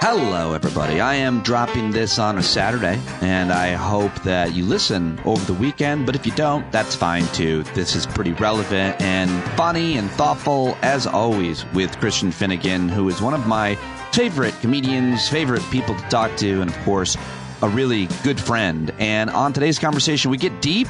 Hello, everybody. I am dropping this on a Saturday, and I hope that you listen over the weekend. But if you don't, that's fine, too. This is pretty relevant and funny and thoughtful, as always, with Christian Finnegan, who is one of my favorite comedians, favorite people to talk to, and, of course, a really good friend. And on today's conversation, we get deep,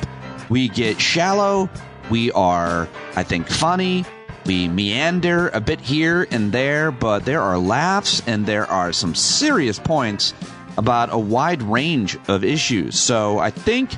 we get shallow, we are, I think, funny. We meander a bit here and there, but there are laughs and there are some serious points about a wide range of issues. So I think,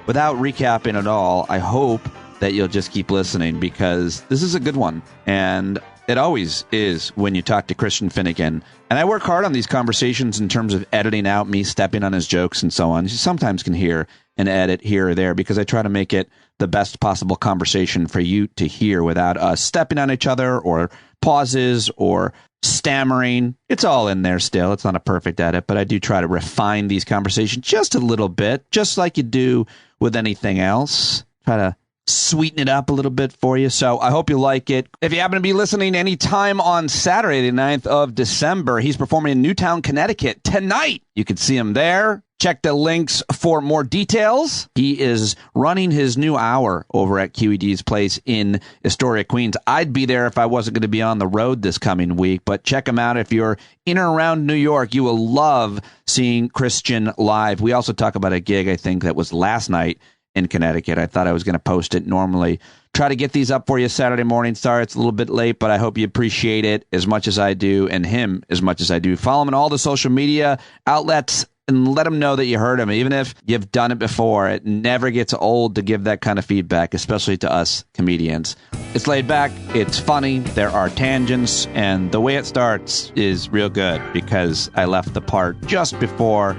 without recapping at all, I hope that you'll just keep listening because this is a good one. And it always is when you talk to Christian Finnegan. And I work hard on these conversations in terms of editing out me stepping on his jokes and so on. You sometimes can hear an edit here or there because I try to make it the best possible conversation for you to hear without us stepping on each other or pauses or stammering. It's all in there still. It's not a perfect edit, but I do try to refine these conversations just a little bit, just like you do with anything else. Try to sweeten it up a little bit for you. So I hope you like it. If you happen to be listening anytime on Saturday, the 9th of December, he's performing in Newtown, Connecticut tonight. You can see him there. Check the links for more details. He is running his new hour over at QED's place in Astoria, Queens. I'd be there if I wasn't going to be on the road this coming week, but check him out. If you're in or around New York, you will love seeing Christian live. We also talk about a gig, I think, that was last night in Connecticut. I thought I was going to post it normally. Try to get these up for you Saturday morning. Sorry, it's a little bit late, but I hope you appreciate it as much as I do and him as much as I do. Follow him on all the social media outlets and let him know that you heard him. Even if you've done it before, it never gets old to give that kind of feedback, especially to us comedians. It's laid back. It's funny. There are tangents. And the way it starts is real good because I left the part just before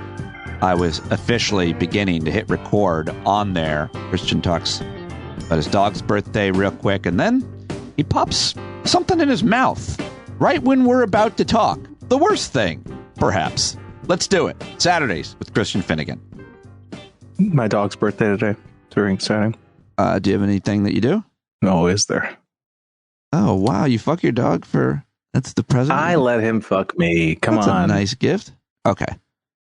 I was officially beginning to hit record on there. Christian talks about his dog's birthday real quick, and then he pops something in his mouth right when we're about to talk. The worst thing, perhaps. Let's do it. Saturdays with Christian Finnegan. My dog's birthday today. It's very exciting. Do you have anything that you do? No, is there? Oh, wow. You fuck your dog for... That's the present? I let him fuck me. Come on. That's a nice gift. Okay.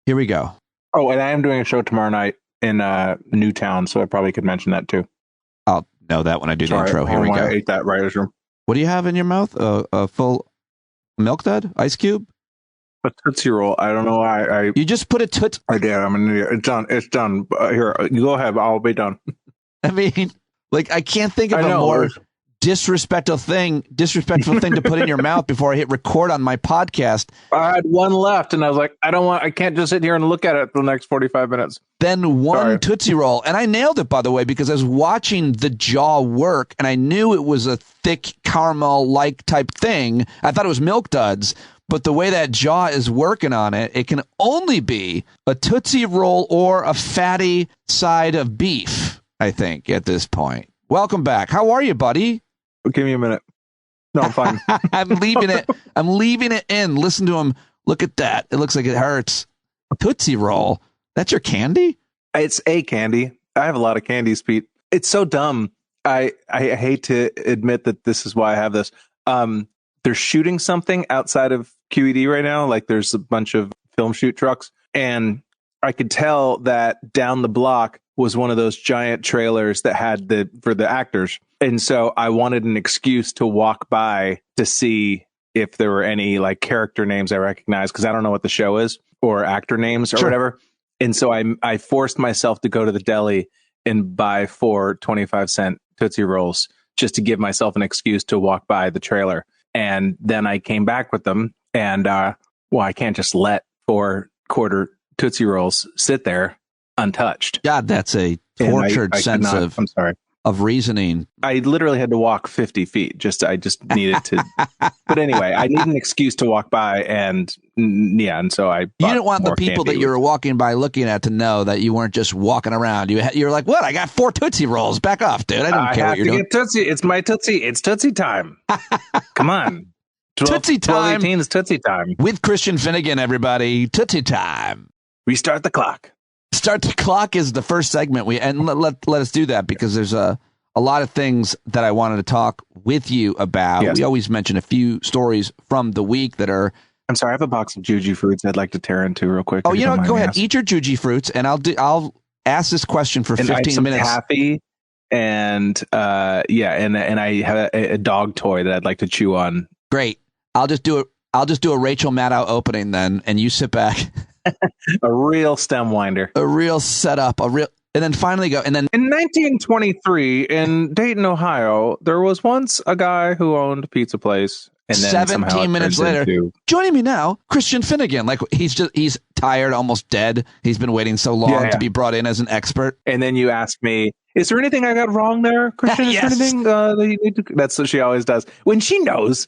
Here we go. Oh, and I am doing a show tomorrow night in Newtown, so I probably could mention that too. I'll know that when I do the intro. Here we go. I ate that writer's room. What do you have in your mouth? A full milk dud? Ice cube? A Tootsie Roll. I don't know why. You just put a toot. I did. I'm an idiot. It's done. It's done. Here, you go ahead. I'll be done. I mean, like, I can't think of a more disrespectful thing to put in your mouth before I hit record on my podcast. I had one left, and I was like, I can't just sit here and look at it for the next 45 minutes. Then one Tootsie Roll. And I nailed it, by the way, because I was watching the jaw work, and I knew it was a thick caramel-like type thing. I thought it was Milk Duds. But the way that jaw is working on it, it can only be a Tootsie Roll or a fatty side of beef, I think, at this point. Welcome back. How are you, buddy? Give me a minute. No, I'm fine. I'm leaving it. I'm leaving it in. Listen to him. Look at that. It looks like it hurts. Tootsie Roll. That's your candy? It's a candy. I have a lot of candies, Pete. It's so dumb. I hate to admit that this is why I have this. They're shooting something outside of QED right now. Like there's a bunch of film shoot trucks. And I could tell that down the block was one of those giant trailers that had for the actors. And so I wanted an excuse to walk by to see if there were any like character names I recognize, because I don't know what the show is, or actor names or whatever. And so I forced myself to go to the deli and buy 4 25-cent Tootsie Rolls just to give myself an excuse to walk by the trailer. And then I came back with them. And, I can't just let 4 quarter Tootsie Rolls sit there untouched. God, that's a tortured sense of reasoning. I literally had to walk 50 feet. I just needed to. But anyway, I need an excuse to walk by. And so I. You didn't want the people that you were walking by looking at to know that you weren't just walking around. You were like, what? I got 4 Tootsie Rolls. Back off, dude. I don't care what you're doing. Tootsie. It's my Tootsie. It's Tootsie time. Come on. Tootsie time. 12:18 is Tootsie time. With Christian Finnegan, everybody. Tootsie time. Restart the clock. Start the clock is the first segment. Let us do that because there's a lot of things that I wanted to talk with you about. Yes. We always mention a few stories from the week that are I'm sorry, I have a box of Juji fruits I'd like to tear into real quick. Oh, go ahead. Eat your Juji fruits, and I'll ask this question for 15 I have some minutes. taffy, and and I have a dog toy that I'd like to chew on. Great. I'll just do a Rachel Maddow opening then, and you sit back. A real stem winder. A real setup. And then finally go. And then in 1923 in Dayton, Ohio, there was once a guy who owned a pizza place. And then 17 minutes later, joining me now, Christian Finnegan. Like he's tired, almost dead. He's been waiting so long to be brought in as an expert. And then you ask me, is there anything I got wrong there, Christian? Is there anything that you need to... That's what she always does. When she knows.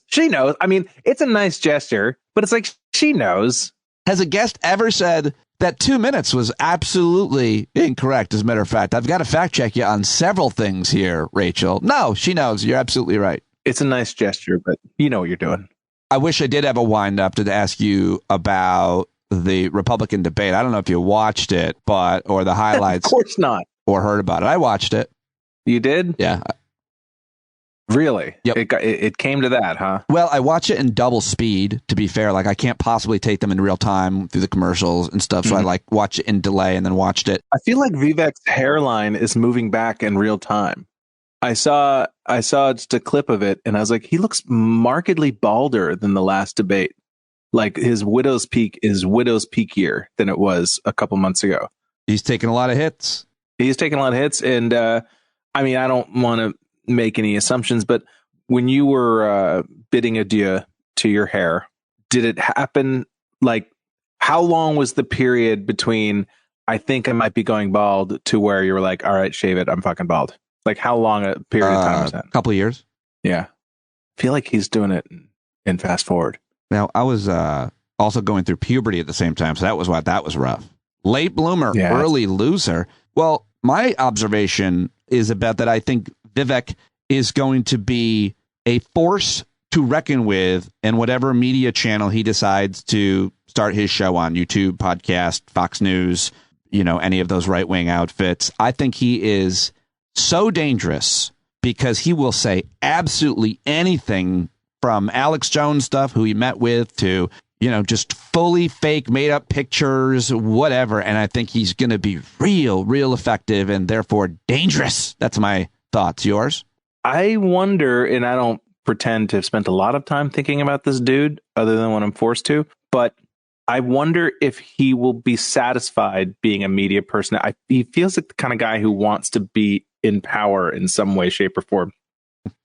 I mean, it's a nice gesture, but it's like she knows. Has a guest ever said that 2 minutes was absolutely incorrect? As a matter of fact, I've got to fact check you on several things here, Rachel. No, she knows. You're absolutely right. It's a nice gesture, but you know what you're doing. I wish I did have a wind up to ask you about the Republican debate. I don't know if you watched it, or the highlights. Of course not. Or heard about it. I watched it. You did? Yeah. Really? Yep. It came to that, huh? Well, I watch it in double speed, to be fair. Like, I can't possibly take them in real time through the commercials and stuff. So I watch it in delay and then watched it. I feel like Vivek's hairline is moving back in real time. I saw just a clip of it, and I was like, he looks markedly balder than the last debate. Like his widow's peak is widow's peakier than it was a couple months ago. He's taking a lot of hits. And I mean, I don't want to make any assumptions, but when you were bidding adieu to your hair, did it happen? Like, how long was the period between I think I might be going bald to where you were like, all right, shave it, I'm fucking bald? Like, how long a period of time was that? A couple of years. Yeah. I feel like he's doing it in fast forward. Now, I was also going through puberty at the same time, so that was rough. Late bloomer, early loser. Well, my observation is about that I think Vivek is going to be a force to reckon with in whatever media channel he decides to start his show on, YouTube, podcast, Fox News, any of those right-wing outfits. I think he is so dangerous because he will say absolutely anything, from Alex Jones stuff, who he met with, to, just fully fake, made up pictures, whatever. And I think he's going to be real effective and therefore dangerous. That's my thoughts. Yours? I wonder, and I don't pretend to have spent a lot of time thinking about this dude other than when I'm forced to, but I wonder if he will be satisfied being a media person. He feels like the kind of guy who wants to be in power in some way, shape, or form.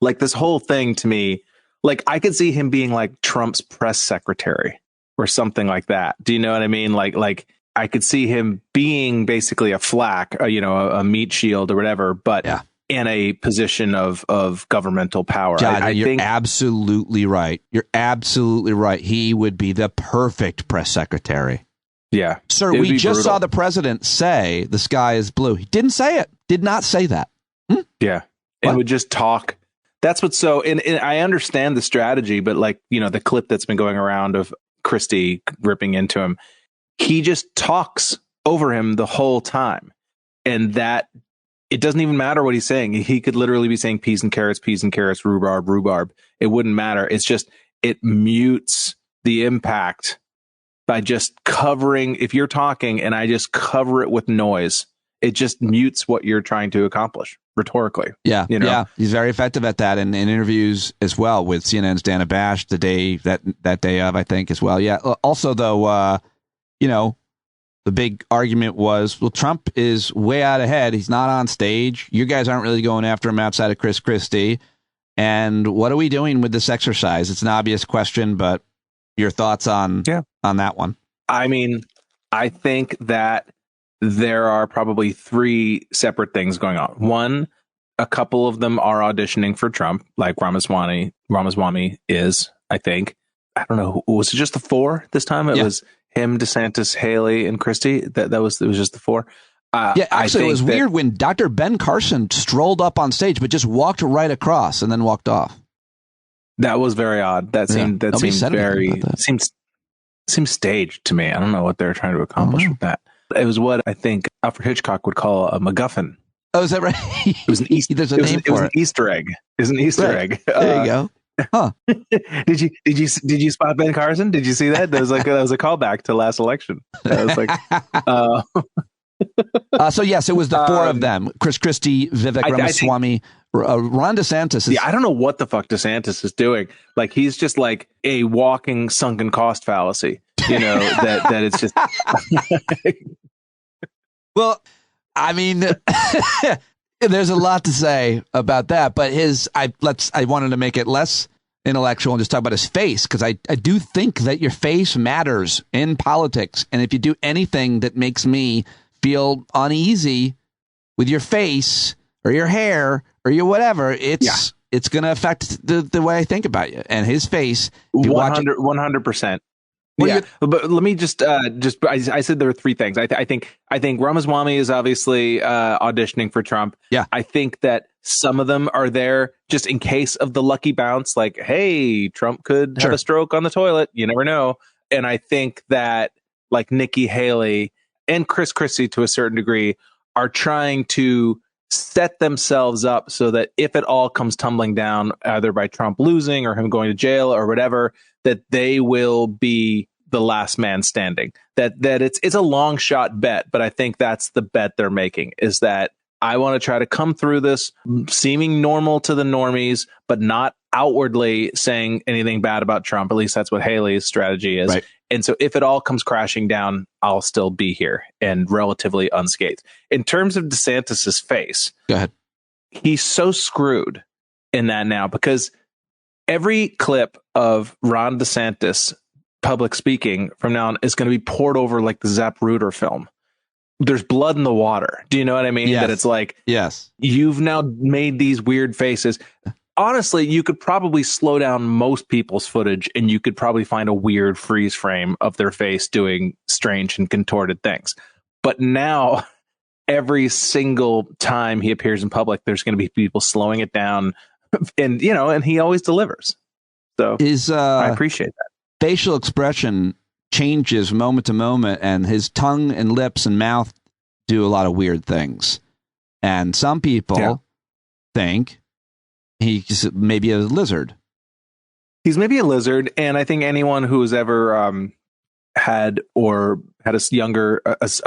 Like, this whole thing to me, like, I could see him being like Trump's press secretary or something like that. Do you know what I mean? Like I could see him being basically a flack, a meat shield or whatever, but in a position of governmental power. John, you're absolutely right. You're absolutely right. He would be the perfect press secretary. Yeah. Sir, we just saw the president say the sky is blue. He didn't say it. Did not say that. Yeah. It would just talk. That's what's so, and I understand the strategy, but like, the clip that's been going around of Christie ripping into him, he just talks over him the whole time. And that it doesn't even matter what he's saying. He could literally be saying peas and carrots, rhubarb. It wouldn't matter. It's just, it mutes the impact by just covering. If you're talking and I just cover it with noise, it just mutes what you're trying to accomplish rhetorically. Yeah. Yeah. He's very effective at that in interviews as well, with CNN's Dana Bash the day that day of, I think, as well. Yeah. Also, though, the big argument was, well, Trump is way out ahead. He's not on stage. You guys aren't really going after him outside of Chris Christie. And what are we doing with this exercise? It's an obvious question, but your thoughts on that one? I mean, I think that there are probably three separate things going on. One, a couple of them are auditioning for Trump, like Ramaswamy is, I think. I don't know. Was it just the four this time? It was him, DeSantis, Haley, and Christie. It was just the four. Actually, it was weird when Dr. Ben Carson strolled up on stage, but just walked right across and then walked off. That was very odd. That seemed seems staged to me. I don't know what they're trying to accomplish with that. It was what I think Alfred Hitchcock would call a MacGuffin. Oh, is that right? It was an Easter. There's a name for it. It was an Easter egg. It was an Easter egg. There you go. Huh. Did you spot Ben Carson? Did you see that? That was a callback to last election. That was So yes, it was the four of them: Chris Christie, Vivek Ramaswamy, Ron DeSantis. I don't know what the fuck DeSantis is doing. Like, he's just like a walking sunken cost fallacy. You know, that it's just. Well, I mean, there's a lot to say about that, but I wanted to make it less intellectual and just talk about his face, because I do think that your face matters in politics, and if you do anything that makes me feel uneasy with your face or your hair or your whatever, it's going to affect the way I think about you. And his face, 100%. Yeah, but let me just I said there were three things. I think Ramaswamy is obviously auditioning for Trump. Yeah, I think that some of them are there just in case of the lucky bounce, like, hey, Trump could have a stroke on the toilet. You never know. And I think that like Nikki Haley and Chris Christie to a certain degree are trying to set themselves up so that if it all comes tumbling down, either by Trump losing or him going to jail or whatever, that they will be the last man standing. That it's a long shot bet, but I think that's the bet they're making, is that I want to try to come through this seeming normal to the normies, but not outwardly saying anything bad about Trump. At least that's what Haley's strategy is. Right. And so if it all comes crashing down, I'll still be here and relatively unscathed. In terms of DeSantis's face, go ahead. He's so screwed in that now, because every clip of Ron DeSantis public speaking from now on is going to be poured over like the Zapruder film. There's blood in the water. Do you know what I mean? Yes. That it's like, yes, you've now made these weird faces. Honestly, you could probably slow down most people's footage and you could probably find a weird freeze frame of their face doing strange and contorted things. But now, every single time he appears in public, there's going to be people slowing it down, and and he always delivers. So I appreciate that. Facial expression changes moment to moment, and his tongue and lips and mouth do a lot of weird things. And some people think he's maybe a lizard. He's maybe a lizard, and I think anyone who's ever had a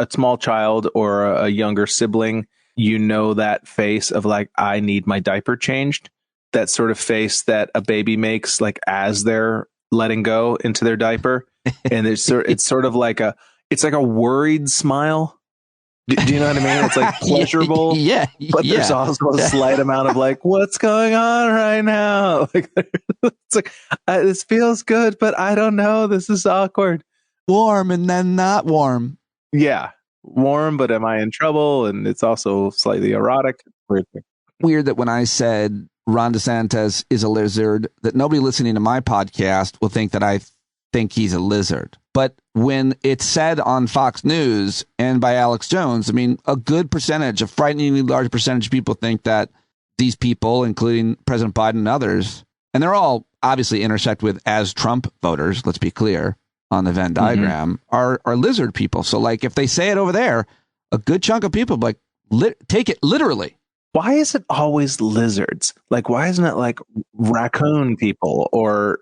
small child or a younger sibling, that face of like, I need my diaper changed. That sort of face that a baby makes, like as they're letting go into their diaper, and it's sort of like a worried smile. Do you know what I mean? It's like pleasurable, but there's also a slight amount of like, what's going on right now? Like, it's like, this feels good, but I don't know. This is awkward. Warm and then not warm. Yeah, warm, but am I in trouble? And it's also slightly erotic. Weird that when I said Ron DeSantis is a lizard, that nobody listening to my podcast will think that I think he's a lizard. But when it's said on Fox News and by Alex Jones, I mean, a frighteningly large percentage of people think that these people, including President Biden and others, and they're all obviously intersect with as Trump voters, let's be clear, on the Venn diagram, are lizard people. So like, if they say it over there, a good chunk of people like take it literally. Why is it always lizards? Like, why isn't it like raccoon people or,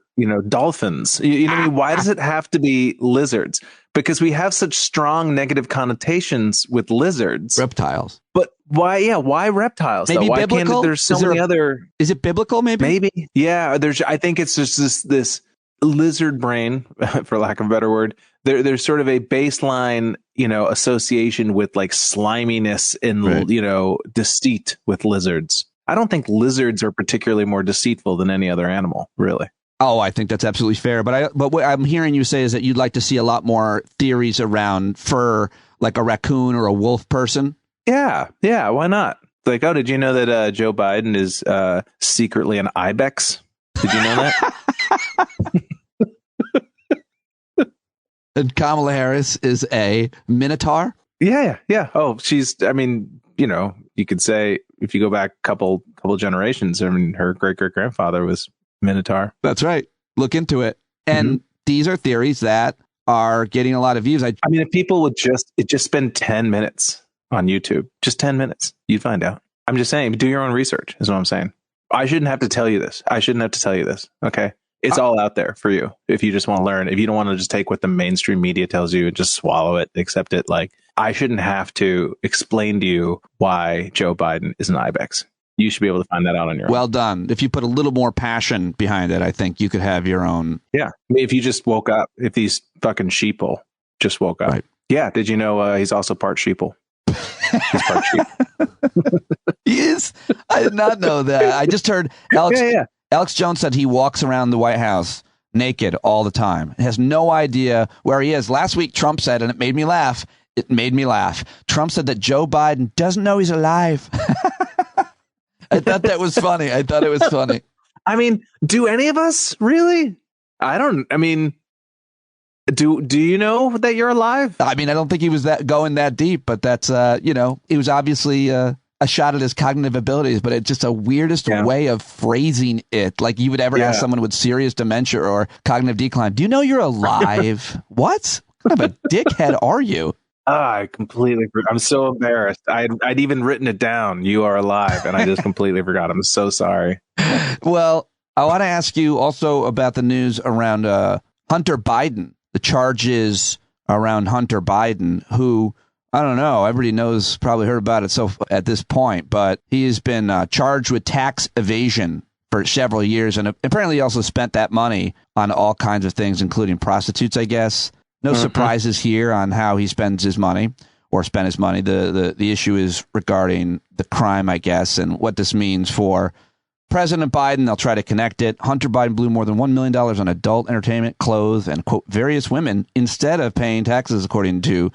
dolphins? Why does it have to be lizards? Because we have such strong negative connotations with lizards. Reptiles. But why? Yeah. Why reptiles? Maybe why biblical? There's so many other. Is it biblical? Maybe. Yeah. I think it's just this lizard brain, for lack of a better word. There's sort of a baseline, association with like sliminess and, right, deceit with lizards. I don't think lizards are particularly more deceitful than any other animal, really. Oh, I think that's absolutely fair. But what I'm hearing you say is that you'd like to see a lot more theories around fur, like a raccoon or a wolf person. Yeah. Why not? Like, oh, did you know that Joe Biden is secretly an ibex? Did you know that? And Kamala Harris is a minotaur? Yeah. Oh, you could say if you go back a couple generations, her great-great-grandfather was minotaur. That's right. Look into it. And these are theories that are getting a lot of views. If people would just spend 10 minutes on YouTube, just 10 minutes, you'd find out. I'm just saying, do your own research is what I'm saying. I shouldn't have to tell you this. Okay. It's all out there for you if you just want to learn. If you don't want to just take what the mainstream media tells you and just swallow it, accept it. Like, I shouldn't have to explain to you why Joe Biden is an ibex. You should be able to find that out on your own. Well done. If you put a little more passion behind it, I think you could have your own. Yeah. I mean, if you just woke up, if these fucking sheeple just woke up. Right. Yeah. Did you know he's also part sheeple? He's part sheep. He is? I did not know that. I just heard Alex Jones said he walks around the White House naked all the time. He has no idea where he is. Last week, Trump said, and it made me laugh. Trump said that Joe Biden doesn't know he's alive. I thought that was funny. I mean, do any of us really? Do you know that you're alive? I mean, I don't think he was going that deep, but that's, it was obviously a shot at his cognitive abilities, but it's just a weirdest way of phrasing it. Like you would ever ask someone with serious dementia or cognitive decline, do you know you're alive? What kind of a dickhead are you? I completely forgot. I'm so embarrassed. I'd even written it down. You are alive. And I just completely forgot. I'm so sorry. Well, I want to ask you also about the news around Hunter Biden, the charges around Hunter Biden, who, I don't know, everybody knows, probably heard about it at this point, but he has been charged with tax evasion for several years. And apparently he also spent that money on all kinds of things, including prostitutes, I guess. No surprises here on how he spends his money or spent his money. The issue is regarding the crime, I guess, and what this means for President Biden. They'll try to connect it. Hunter Biden blew more than $1 million on adult entertainment, clothes, and, quote, various women instead of paying taxes, according to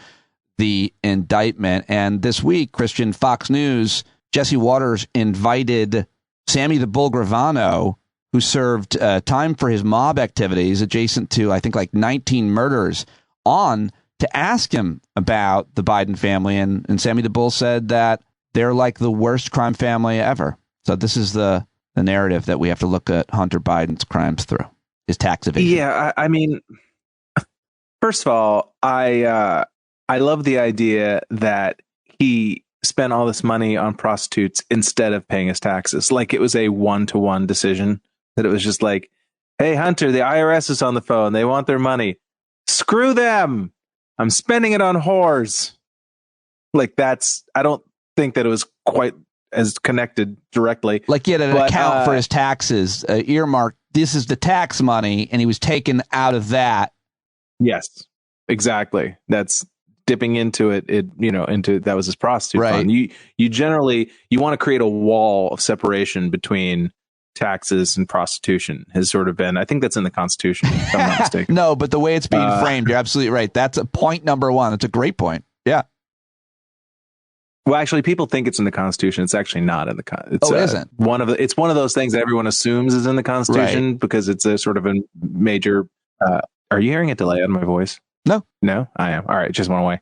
the indictment. And this week, Christian, Fox News, Jesse Waters invited Sammy the Bull Gravano, who served time for his mob activities adjacent to, I think, like 19 murders, on to ask him about the Biden family. And Sammy the Bull said that they're like the worst crime family ever. So this is the narrative that we have to look at Hunter Biden's crimes through, his tax evasion. Yeah, I mean, first of all, I love the idea that he spent all this money on prostitutes instead of paying his taxes. Like it was a 1-to-1 decision. That it was just like, hey, Hunter, the IRS is on the phone. They want their money. Screw them. I'm spending it on whores. Like I don't think that it was quite as connected directly. Like he had an account for his taxes, earmarked. This is the tax money. And he was taken out of that. Yes, exactly. That's dipping into it. That was his prostitute fund. You generally, you want to create a wall of separation between taxes and prostitution has sort of been, I think that's in the Constitution, if I'm not mistaken. No, but the way it's being framed, you're absolutely right. That's a point number one. It's a great point. Yeah. Well, actually, people think it's in the Constitution. It's actually not in the Constitution. It isn't. It's one of those things that everyone assumes is in the Constitution because it's a sort of a major. Are you hearing a delay on my voice? No, I am. All right, it just went away.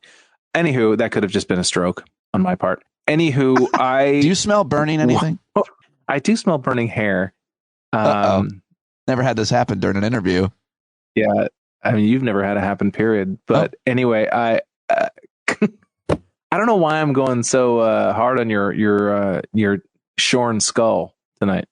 Anywho, that could have just been a stroke on my part. Anywho, do you smell burning anything? I do smell burning hair. Never had this happen during an interview. Yeah, I mean, you've never had it happen, period. But anyway, I don't know why I'm going so hard on your shorn skull tonight.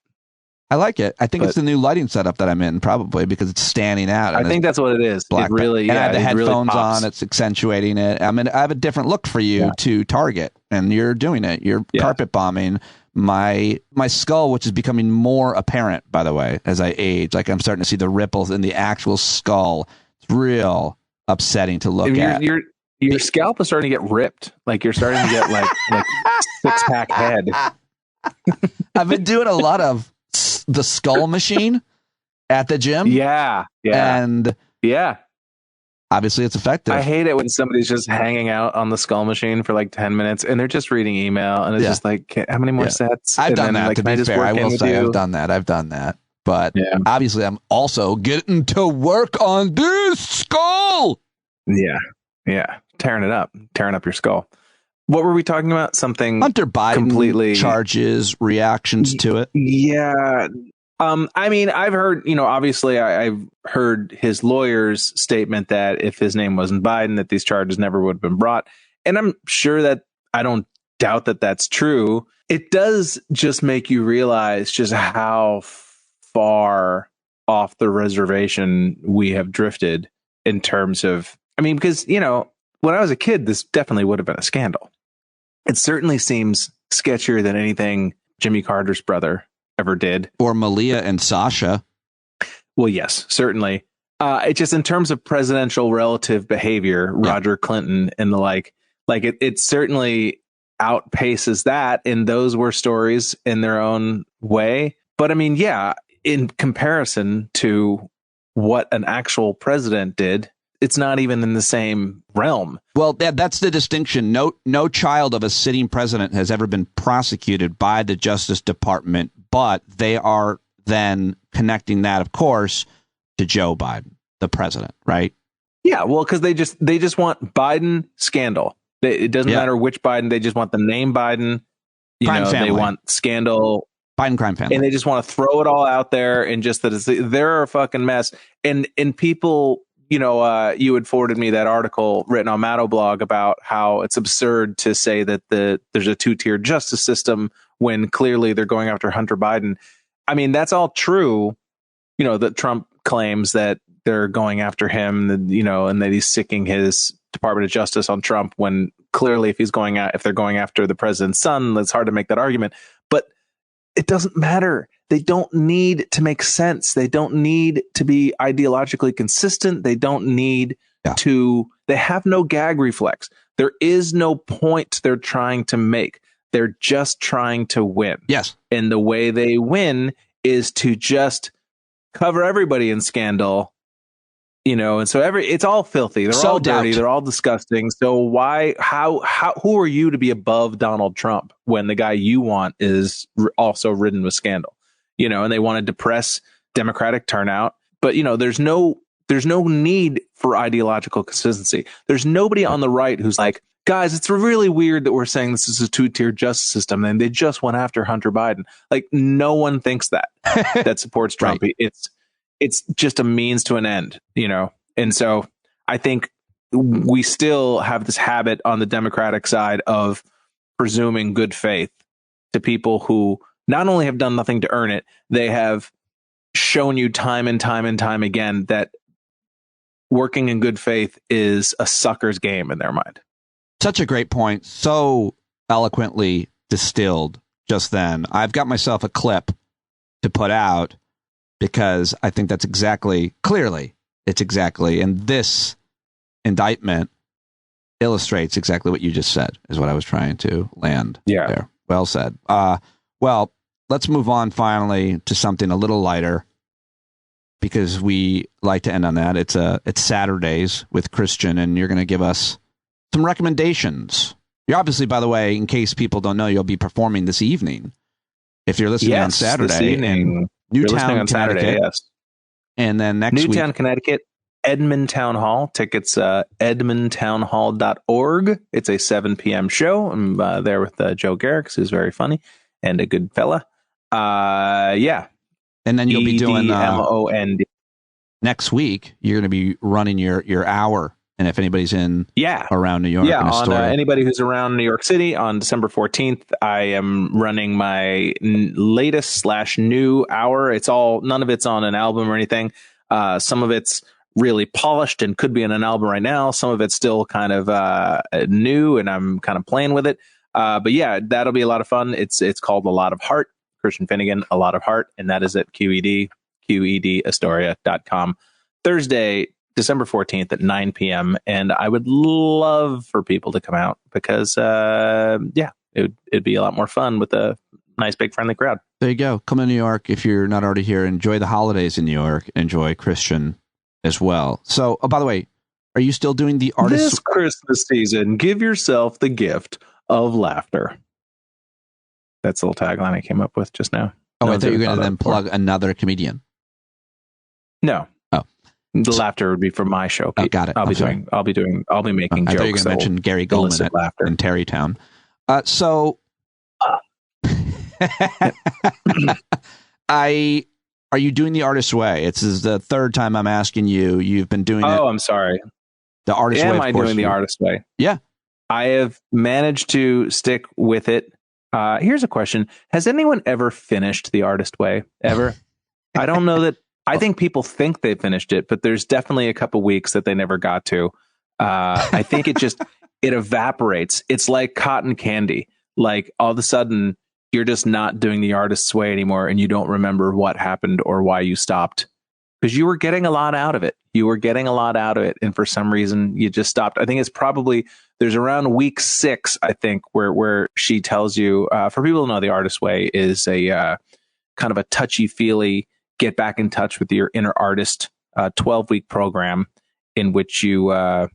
I like it. I think it's the new lighting setup that I'm in, probably because it's standing out. I think that's what it is. Black. It really, and I have the headphones really on. It's accentuating it. I mean, I have a different look for you to target, and you're doing it. You're carpet bombing my skull, which is becoming more apparent, by the way, as I age. Like I'm starting to see the ripples in the actual skull. It's real upsetting to look at. Your scalp is starting to get ripped. Like you're starting to get like six-pack head. I've been doing a lot of the skull machine at the gym. Yeah. And obviously it's effective. I hate it when somebody's just hanging out on the skull machine for like 10 minutes and they're just reading email and it's just like, how many more sets? I've done that. To be fair, I will say I've done that. But obviously I'm also getting to work on this skull. Yeah. Tearing up your skull. What were we talking about? Something Hunter Biden completely charges, reactions to it. Yeah. I mean, I've heard, obviously I've heard his lawyer's statement that if his name wasn't Biden, that these charges never would have been brought. And I'm sure that I don't doubt that that's true. It does just make you realize just how far off the reservation we have drifted in terms of, I mean, because, you know, when I was a kid, this definitely would have been a scandal. It certainly seems sketchier than anything Jimmy Carter's brother ever did. Or Malia and Sasha. Well, yes, certainly. It just in terms of presidential relative behavior, Roger Clinton and the like it certainly outpaces that. And those were stories in their own way. But I mean, yeah, in comparison to what an actual president did, it's not even in the same realm. Well, that's the distinction. No child of a sitting president has ever been prosecuted by the Justice Department, but they are then connecting that, of course, to Joe Biden, the president, right? Yeah, well, because they just want Biden scandal. It doesn't matter which Biden. They just want the name Biden. Crime family. They want scandal. Biden crime family. And they just want to throw it all out there and just that they're a fucking mess. And people, you know, you had forwarded me that article written on Matto blog about how it's absurd to say that there's a two-tier justice system when clearly they're going after Hunter Biden. I mean, that's all true. You know, that Trump claims that they're going after him, you know, and that he's sicking his Department of Justice on Trump when clearly if they're going after the president's son, it's hard to make that argument. But it doesn't matter. They don't need to make sense. They don't need to be ideologically consistent. They don't need they have no gag reflex. There is no point they're trying to make. They're just trying to win. Yes. And the way they win is to just cover everybody in scandal, you know, and so it's all filthy. They're all dirty. They're all disgusting. So who are you to be above Donald Trump when the guy you want is also ridden with scandal, you know, and they want to depress Democratic turnout. But, you know, there's no need for ideological consistency. There's nobody on the right who's like, guys, it's really weird that we're saying this is a two-tier justice system and they just went after Hunter Biden. Like, no one thinks that supports Trump. Right. It's just a means to an end, you know? And so I think we still have this habit on the Democratic side of presuming good faith to people who not only have done nothing to earn it, they have shown you time and time and time again that working in good faith is a sucker's game in their mind. Such a great point. So eloquently distilled just then. I've got myself a clip to put out because I think that's clearly, and this indictment illustrates exactly what you just said, is what I was trying to land there. Well said. Well, let's move on finally to something a little lighter, because we like to end on that. It's Saturdays with Christian, and you're going to give us some recommendations. You're obviously, by the way, in case people don't know, you'll be performing this evening. If you're listening on Saturday in Newtown, Connecticut, yes. And then next week, Newtown, Connecticut, Edmond Town Hall. Tickets, edmondtownhall.org. It's a 7 p.m. show. I'm there with Joe Garrix, who's very funny and a good fella. Yeah. And then you'll be doing EDMOND. Next week. You're going to be running your hour. And if anybody's around New York, on anybody who's around New York City on December 14th, I am running my latest / new hour. None of it's on an album or anything. Some of it's really polished and could be on an album right now. Some of it's still kind of new, and I'm kind of playing with it. But yeah, that'll be a lot of fun. It's called A Lot of Heart. Christian Finnegan, A Lot of Heart, and that is at QEDastoria.com. Thursday, December 14th at 9 p.m. And I would love for people to come out because, it'd be a lot more fun with a nice, big, friendly crowd. There you go. Come to New York. If you're not already here, enjoy the holidays in New York. Enjoy Christian as well. So, by the way, are you still doing the artist? This Christmas season, give yourself the gift of laughter. That's the little tagline I came up with just now. Oh, I thought you were going to then plug another comedian. No. Oh. The laughter would be from my show, Pete. Oh, got it. I'll be making jokes. I thought you were going to mention Gary Goldman in Terrytown. Are you doing the Artist's Way? This is the third time I'm asking you. You've been doing it. Oh, I'm sorry. The Artist's Way. Am I doing the Artist's Way? Yeah. I have managed to stick with it. Here's a question. Has anyone ever finished The Artist Way? Ever? I don't know that. I think people think they finished it, but there's definitely a couple weeks that they never got to. I think it evaporates. It's like cotton candy. Like all of a sudden, you're just not doing The Artist's Way anymore, and you don't remember what happened or why you stopped. Because you were getting a lot out of it. And for some reason, you just stopped. I think it's probably, there's around week 6, I think, where she tells you, for people who know, The Artist's Way is a kind of a touchy-feely, get back in touch with your inner artist 12-week program in which you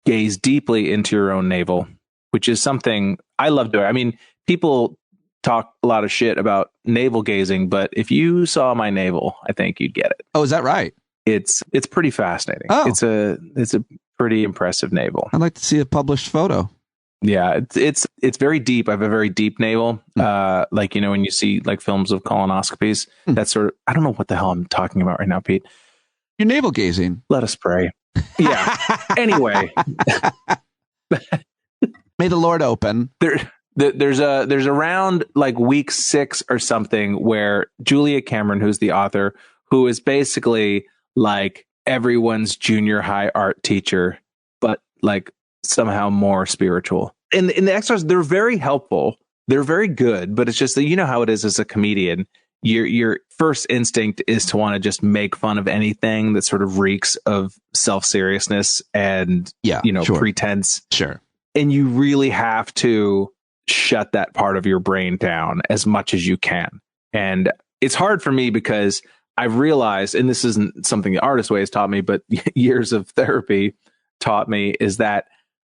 gaze deeply into your own navel, which is something I love doing. I mean, people talk a lot of shit about navel gazing, but if you saw my navel, I think you'd get it. Oh, is that right? It's pretty fascinating. Oh. It's a pretty impressive navel. I'd like to see a published photo. Yeah, it's very deep. I have a very deep navel. Like, you know, when you see like films of colonoscopies, that's sort of, I don't know what the hell I'm talking about right now, Pete. You're navel gazing. Let us pray. Yeah. Anyway. May the Lord open. There's around like week 6 or something where Julia Cameron, who's the author, who is basically like everyone's junior high art teacher, but like somehow more spiritual. In the extras, they're very helpful. They're very good, but it's just that, you know how it is as a comedian. Your first instinct is to want to just make fun of anything that sort of reeks of self-seriousness and, pretense. Sure. And you really have to shut that part of your brain down as much as you can. And it's hard for me because I've realized, and this isn't something the Artist Way has taught me, but years of therapy taught me, is that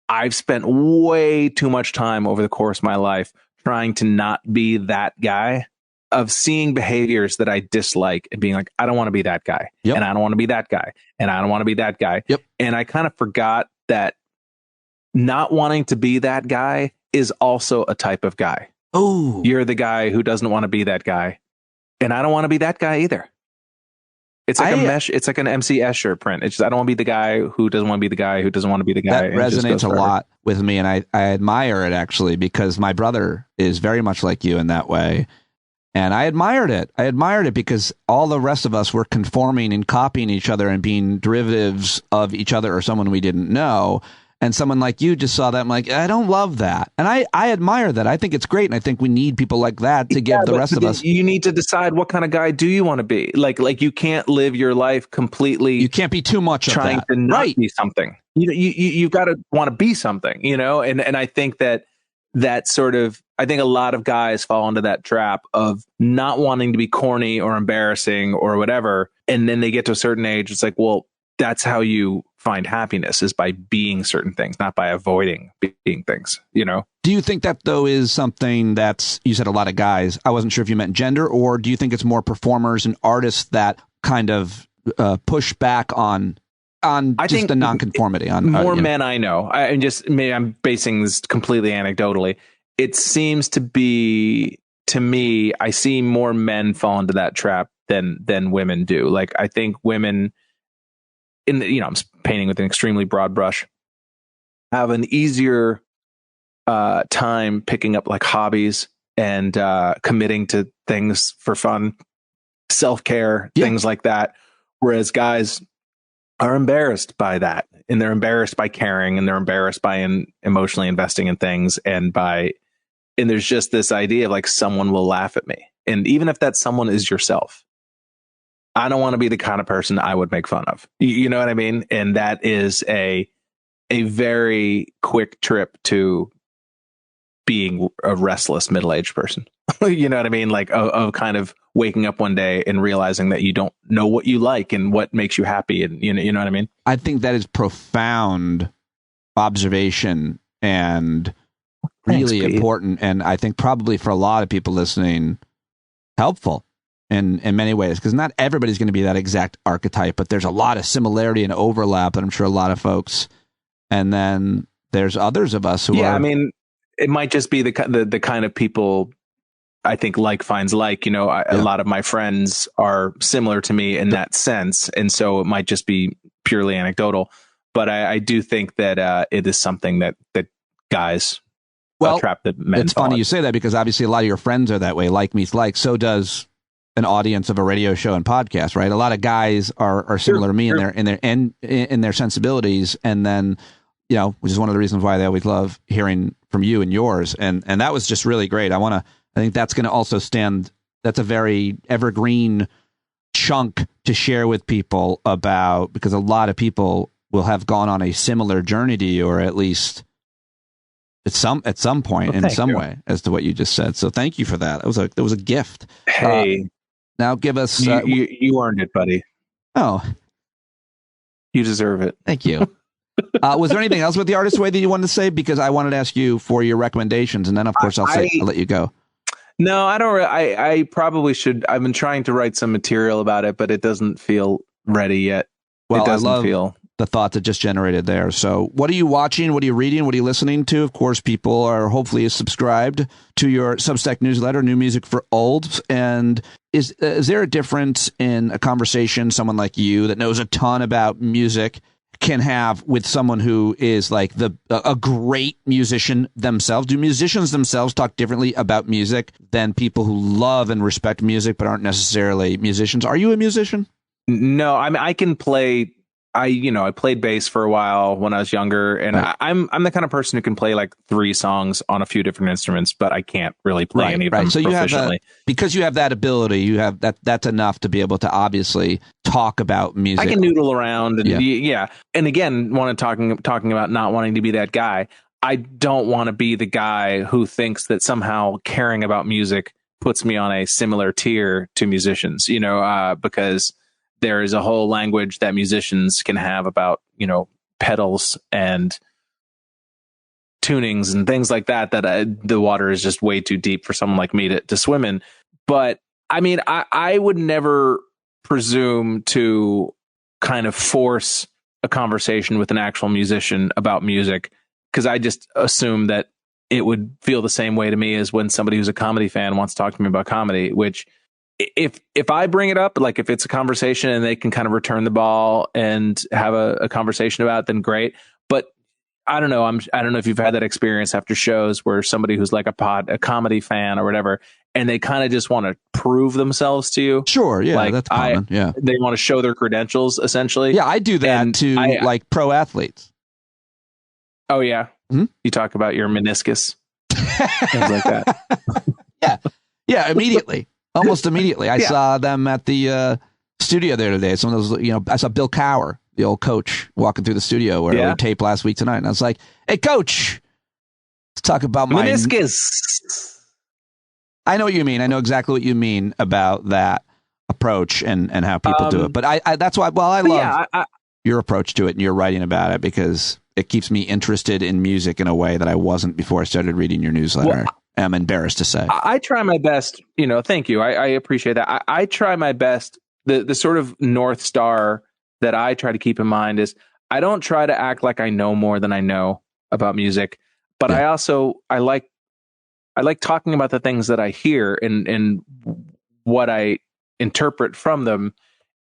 I've spent way too much time over the course of my life trying to not be that guy, of seeing behaviors that I dislike and being like, I don't want to be that guy. Yep. And I don't want to be that guy. And I don't want to be that guy. Yep. And I kind of forgot that not wanting to be that guy is also a type of guy. Oh, you're the guy who doesn't want to be that guy. And I don't want to be that guy either. It's like it's like an MC Escher print. It's just, I don't want to be the guy who doesn't want to be the guy who doesn't want to be the guy. That resonates a lot with me. And I admire it, actually, because my brother is very much like you in that way. And I admired it. Because all the rest of us were conforming and copying each other and being derivatives of each other or someone we didn't know. And someone like you just saw that. I'm like, I don't love that. And I admire that. I think it's great. And I think we need people like that to give the rest of us. You need to decide what kind of guy do you want to be. Like you can't live your life completely. You can't be too much trying to not be something. You've got to want to be something, you know? And I think that sort of, I think a lot of guys fall into that trap of not wanting to be corny or embarrassing or whatever. And then they get to a certain age. It's like, well, that's how you find happiness, is by being certain things, not by avoiding being things, you know? Do you think that, though, is something that's, you said a lot of guys, I wasn't sure if you meant gender, or do you think it's more performers and artists that kind of push back on just the nonconformity? More men I know. I'm basing this completely anecdotally. It seems to be, to me, I see more men fall into that trap than women do. Like, I think women, I'm painting with an extremely broad brush, have an easier time picking up like hobbies and committing to things for fun, self-care, things like that. Whereas guys are embarrassed by that, and they're embarrassed by caring, and they're embarrassed by emotionally investing in things, and there's just this idea of like, someone will laugh at me. And even if that someone is yourself, I don't want to be the kind of person I would make fun of. You know what I mean? And that is a very quick trip to being a restless middle-aged person. You know what I mean? Like of kind of waking up one day and realizing that you don't know what you like and what makes you happy. And you know what I mean? I think that is profound observation and really important. And I think probably for a lot of people listening, helpful in many ways, because not everybody's going to be that exact archetype, but there's a lot of similarity and overlap that I'm sure a lot of folks. And then there's others of us who are. I mean, it might just be the kind of people I think like finds like, a lot of my friends are similar to me in that sense. And so it might just be purely anecdotal, but I do think that it is something that guys. Well, trap that men it's funny you say that, because obviously a lot of your friends are that way. Like meets like. So does an audience of a radio show and podcast, right? A lot of guys are similar to me in their sensibilities, and then which is one of the reasons why they always love hearing from you and yours. And that was just really great. I think that's going to also stand. That's a very evergreen chunk to share with people about, because a lot of people will have gone on a similar journey to you, or at least at some point in some way, as to what you just said. So thank you for that. It was a gift. Hey, now give us you earned it, buddy. Oh, you deserve it. Thank you. Was there anything else with the Artist Way that you wanted to say? Because I wanted to ask you for your recommendations, and then of course I'll let you go. No, I don't. I probably should. I've been trying to write some material about it, but it doesn't feel ready yet. Well, it doesn't I love feel the thoughts it just generated there. So what are you watching? What are you reading? What are you listening to? Of course, people are hopefully subscribed to your Substack newsletter, New Music for Olds. And is there a difference in a conversation someone like you that knows a ton about music can have with someone who is like a great musician themselves? Do musicians themselves talk differently about music than people who love and respect music but aren't necessarily musicians? Are you a musician? No, I mean, I can play. I played bass for a while when I was younger, and right. I'm the kind of person who can play like 3 songs on a few different instruments, but I can't really play any of them so proficiently. Because you have that ability, you have that's enough to be able to obviously talk about music. I can noodle around, and yeah. And again, talking about not wanting to be that guy. I don't want to be the guy who thinks that somehow caring about music puts me on a similar tier to musicians, because there is a whole language that musicians can have about, pedals and tunings and things like that, the water is just way too deep for someone like me to swim in. But I mean, I would never presume to kind of force a conversation with an actual musician about music, because I just assume that it would feel the same way to me as when somebody who's a comedy fan wants to talk to me about comedy, which if I bring it up, like if it's a conversation and they can kind of return the ball and have a conversation about it, then great. But I don't know. I don't know if you've had that experience after shows where somebody who's like a comedy fan or whatever, and they kind of just want to prove themselves to you. Sure. Yeah. Like that's common. They want to show their credentials essentially. Yeah. I do that to like pro athletes. Oh yeah. Mm-hmm. You talk about your meniscus. Things like that. Yeah. Immediately. Almost immediately. I saw them at the studio there today. Some of those, I saw Bill Cower, the old coach, walking through the studio where we taped last week tonight. And I was like, hey, coach, let's talk about my meniscus. I know what you mean. I know exactly what you mean about that approach and how people do it. But I that's why, I love your approach to it and your writing about it, because it keeps me interested in music in a way that I wasn't before I started reading your newsletter. Well, I'm embarrassed to say. I try my best, thank you. I appreciate that. I try my best. The sort of North Star that I try to keep in mind is I don't try to act like I know more than I know about music, but I like talking about the things that I hear and what I interpret from them.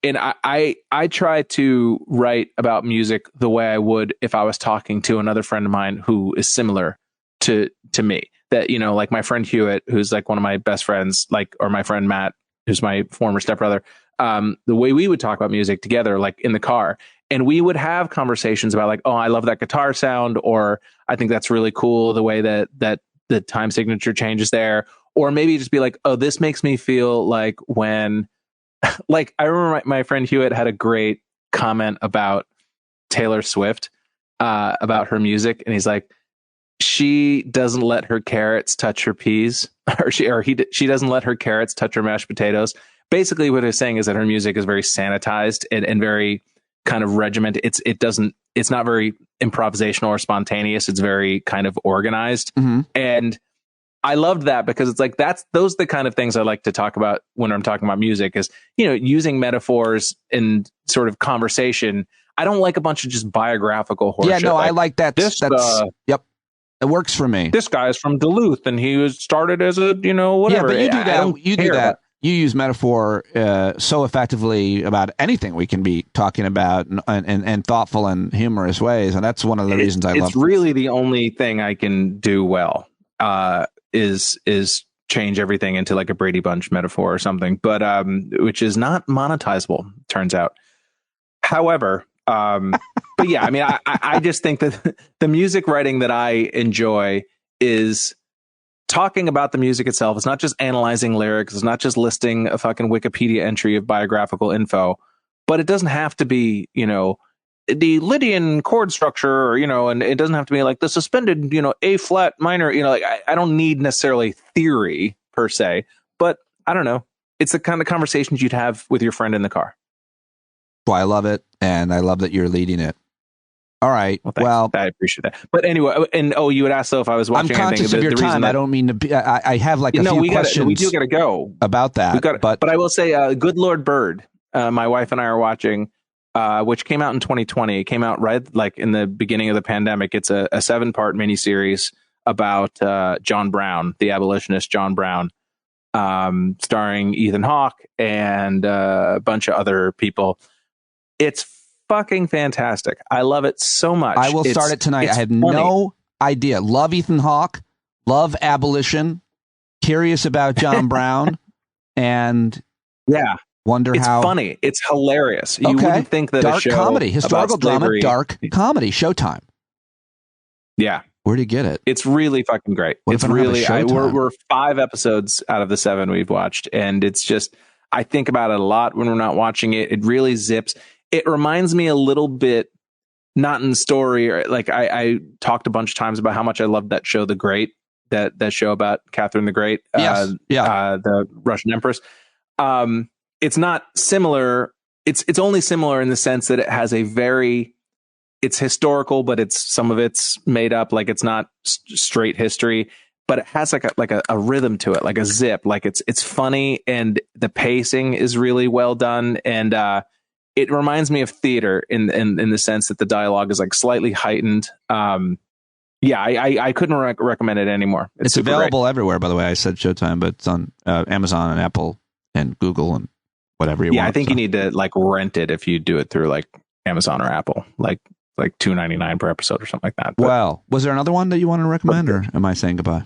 And I try to write about music the way I would if I was talking to another friend of mine who is similar to me. That, like my friend Hewitt, who's like one of my best friends, or my friend Matt, who's my former stepbrother, the way we would talk about music together, like in the car, and we would have conversations about like, oh, I love that guitar sound, or I think that's really cool, the way that the time signature changes there, or maybe just be like, oh, this makes me feel like when, like, I remember my friend Hewitt had a great comment about Taylor Swift, about her music, and he's like, she doesn't let her carrots touch her peas, she doesn't let her carrots touch her mashed potatoes. Basically, what he's saying is that her music is very sanitized and very kind of regimented. It's not very improvisational or spontaneous. It's very kind of organized. Mm-hmm. And I loved that, because it's like those are the kind of things I like to talk about when I'm talking about music, is, using metaphors in sort of conversation. I don't like a bunch of just biographical horseshit. Yeah, no, I like that. Yep. It works for me. This guy is from Duluth and he started as a, whatever. Yeah, but you do that. you use metaphor so effectively about anything we can be talking about and thoughtful and humorous ways. And that's one of the reasons I love it. It's really the only thing I can do well is change everything into like a Brady Bunch metaphor or something, but which is not monetizable, turns out. However, but yeah, I mean, I just think that the music writing that I enjoy is talking about the music itself. It's not just analyzing lyrics. It's not just listing a fucking Wikipedia entry of biographical info, but it doesn't have to be, you know, the Lydian chord structure, or, you know, and it doesn't have to be like the suspended, you know, A flat minor, you know, like I don't need necessarily theory per se, but I don't know. It's the kind of conversations you'd have with your friend in the car. Well, I love it, and I love that you're leading it. All right. Well, I appreciate that. But anyway, and you would ask though if I was watching. I'm conscious anything, of your time. I don't mean to be. I have like a few questions. We do got to go about that. But I will say, Good Lord Bird. My wife and I are watching, which came out in 2020. It came out right like in the beginning of the pandemic. It's a 7-part miniseries about John Brown, the abolitionist John Brown, starring Ethan Hawke and a bunch of other people. It's fucking fantastic. I love it so much. I will start it tonight. I had no idea. Love Ethan Hawke. Love abolition. Curious about John Brown. And yeah, wonder it's how funny. It's hilarious. You wouldn't think that dark a show comedy, historical drama, dark comedy, Showtime. Yeah. Where do you get it? It's really fucking great. It's really, we're 5 episodes out of the 7 we've watched. And it's just, I think about it a lot when we're not watching it. It really zips. It reminds me a little bit, not in story, or like I talked a bunch of times about how much I loved that show, The Great, that show about Catherine the Great, the Russian Empress. It's not similar. It's only similar in the sense that it has it's historical, but some of it's made up. Like it's not straight history, but it has like a rhythm to it, like a zip. Like it's funny, and the pacing is really well done, and it reminds me of theater in the sense that the dialogue is like slightly heightened. Yeah, I couldn't recommend it anymore. It's available everywhere, by the way. I said Showtime, but it's on Amazon and Apple and Google and whatever you want. Yeah, I think you need to like rent it if you do it through like Amazon or Apple, like $2.99 per episode or something like that. But, well, was there another one that you wanted to recommend, or am I saying goodbye?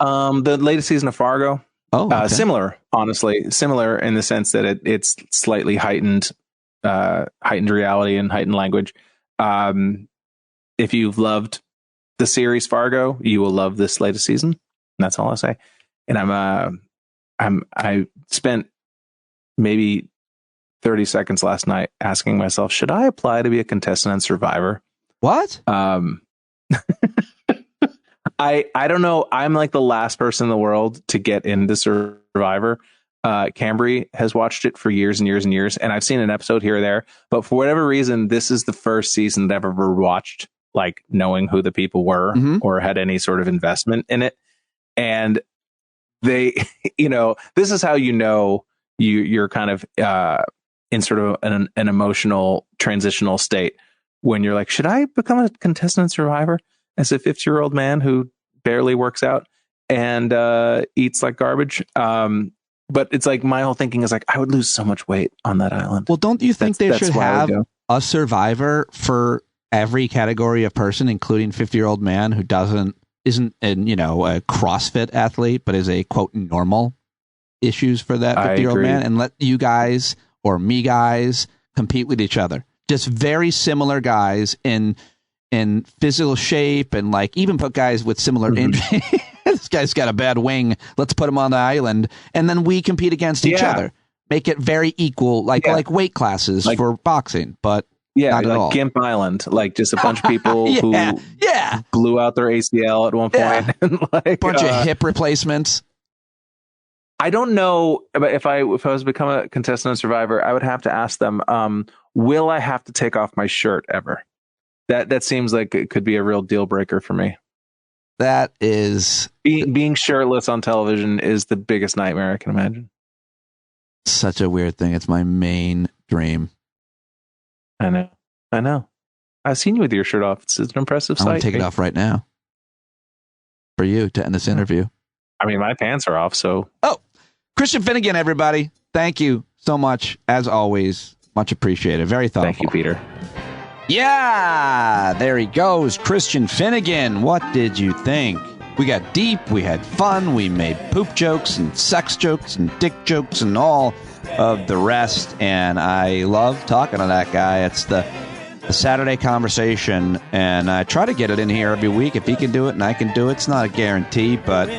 The latest season of Fargo. Oh, okay. Similar, honestly, similar in the sense that it's slightly heightened reality and heightened language. If you've loved the series Fargo, you will love this latest season. And that's all I'll say. And I spent maybe 30 seconds last night asking myself, should I apply to be a contestant on Survivor? What? I don't know. I'm like the last person in the world to get into Survivor. Cambry has watched it for years and years and years, and I've seen an episode here or there, but for whatever reason, this is the first season that I've ever watched, like knowing who the people were or had any sort of investment in it. And they, this is how you're kind of in sort of an emotional transitional state when you're like, should I become a contestant Survivor as a 50-year-old man who barely works out and eats like garbage? But it's like my whole thinking is like, I would lose so much weight on that island. Well, don't you think they should have a Survivor for every category of person, including 50-year-old man who isn't a CrossFit athlete, but is a quote normal issues for that 50-year-old man, and let you guys or me guys compete with each other? Just very similar guys in physical shape, and like even put guys with similar injuries. This guy's got a bad wing. Let's put him on the island, and then we compete against each other. Make it very equal, like weight classes for boxing, but not at all. Gimp Island, like just a bunch of people who blew out their ACL at one point, and like bunch of hip replacements. I don't know, but if I was to become a contestant on Survivor, I would have to ask them, will I have to take off my shirt ever? That seems like it could be a real deal breaker for me. That is being shirtless on television is the biggest nightmare I can imagine. Such a weird thing. It's my main dream. I know. I've seen you with your shirt off. It's an impressive sight. I'm going to take it off right now for you to end this interview. I mean, my pants are off, so. Oh, Christian Finnegan, everybody. Thank you so much, as always. Much appreciated. Very thoughtful. Thank you, Peter. Yeah, there he goes. Christian Finnegan. What did you think? We got deep, we had fun, we made poop jokes and sex jokes and dick jokes and all of the rest, and I love talking to that guy. It's the Saturday conversation, and I try to get it in here every week. If he can do it and I can do it, it's not a guarantee, but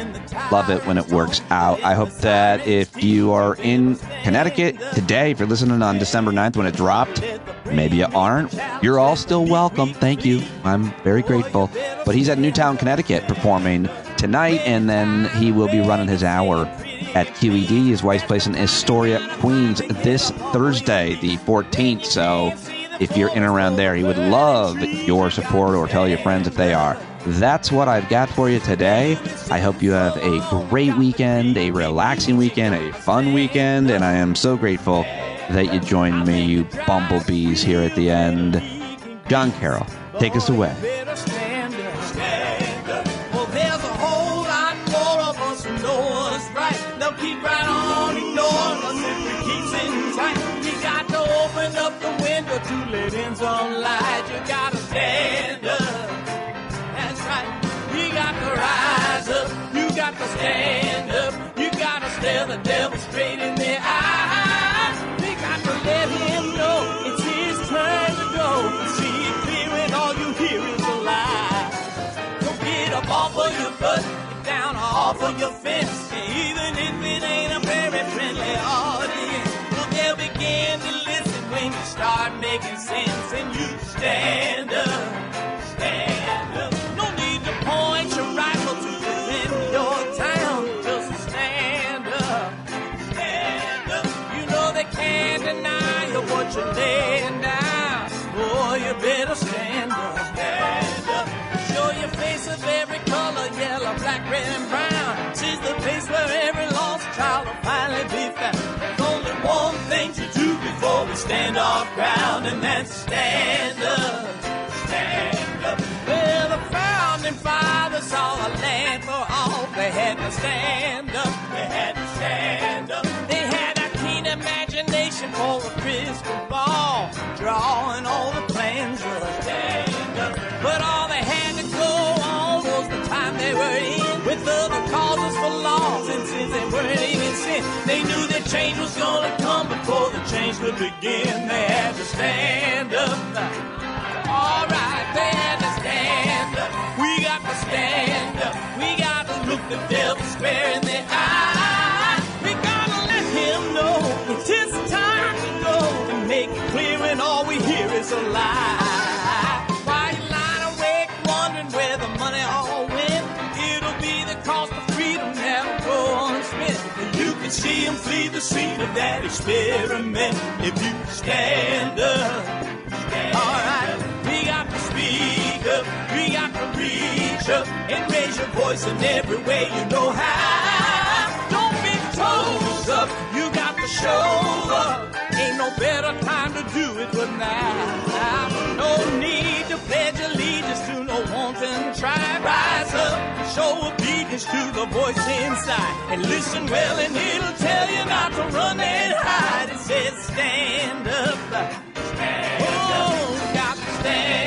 love it when it works out. I hope that if you are in Connecticut today, if you're listening on December 9th when it dropped, maybe you aren't, you're all still welcome. Thank you. I'm very grateful. But he's at Newtown, Connecticut performing tonight, and then he will be running his hour at QED, his wife's place in Astoria, Queens, this Thursday, the 14th. So if you're in and around there, he would love your support, or tell your friends if they are. That's what I've got for you today. I hope you have a great weekend, a relaxing weekend, a fun weekend, and I am so grateful that you joined me, you bumblebees, here at the end. John Carroll, take us away. Keep right on ignoring us if we keep sitting tight. You got to open up the window to let in some light. You got to stand up. That's right. You got to rise up. You got to stand up. You got to stare the devil straight in the eye. We got to let him know it's his turn to go. See it clear and all you hear is a lie. So get up off of your butt, get down off of your fence. Even if it ain't a very friendly audience, well, they'll begin to listen when you start making sense. And you stand up, stand up. No need to point your rifle to defend your town. Just stand up, stand up. You know they can't deny you what you're laying down. Boy, you better stand up, stand up. Show your face of every color, yellow, black, red, and brown. She's the place where every lost child will finally be found. There's only one thing to do before we stand our ground, and that's stand up, stand up. Well, the founding fathers saw a land for all. They had to stand up, they had to stand up. They had a keen imagination for a crystal ball, drawing all the plans of stand up. But all they had to go on was the time they were in, with other causes for loss, and since they weren't even sin, they knew that change was gonna come before the change could begin. They had to stand up. All right, they had to stand up. We got to stand up. We got to look the devil square in the eye. We gotta let him know it's his time to go, and make it clear when all we hear is a lie. Why you lying awake wondering where the money all went? It'll be the cost of freedom that'll go unspent. You can see him flee the scene of that experiment if you stand up. Alright, we got to speak up, we got to reach up, and raise your voice in every way you know how. Don't be toes up, you got to show up. Ain't no better time to do it but now. No need to pledge allegiance to no wanton tribe. Rise up and show obedience to the voice inside, and listen well and it'll tell you not to run and hide. It says stand up, stand up. Oh, got to stand